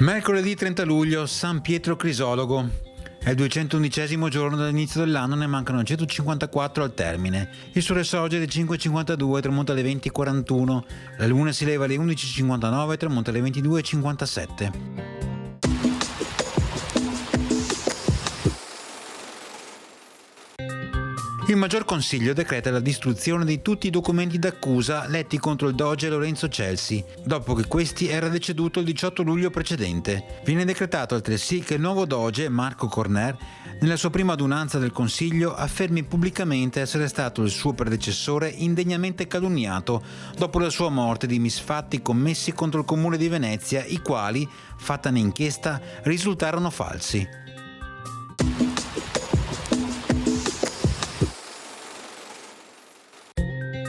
Mercoledì 30 luglio, San Pietro Crisologo. È il 211° giorno dall'inizio dell'anno, ne mancano 154 al termine. Il sole sorge alle 5:52 e tramonta alle 20:41. La luna si leva alle 11:59 e tramonta alle 22:57. Il Maggior Consiglio decreta la distruzione di tutti i documenti d'accusa letti contro il doge Lorenzo Celsi, dopo che questi era deceduto il 18 luglio precedente. Viene decretato altresì che il nuovo doge, Marco Corner, nella sua prima adunanza del Consiglio affermi pubblicamente essere stato il suo predecessore indegnamente calunniato dopo la sua morte di misfatti commessi contro il Comune di Venezia, i quali, fatta un'inchiesta, risultarono falsi.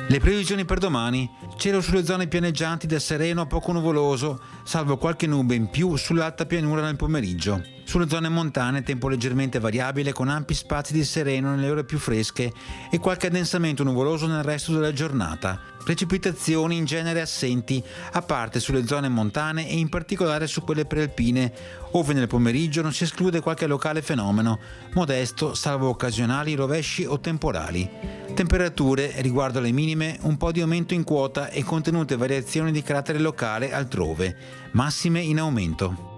Le previsioni per domani: cielo sulle zone pianeggianti da sereno a poco nuvoloso, salvo qualche nube in più sull'alta pianura nel pomeriggio. Sulle zone montane tempo leggermente variabile con ampi spazi di sereno nelle ore più fresche e qualche addensamento nuvoloso nel resto della giornata. Precipitazioni in genere assenti, a parte sulle zone montane e in particolare su quelle prealpine, ove nel pomeriggio non si esclude qualche locale fenomeno, modesto salvo occasionali rovesci o temporali. Temperature, riguardo alle minime, un po' di aumento in quota e contenute variazioni di carattere locale altrove, massime in aumento.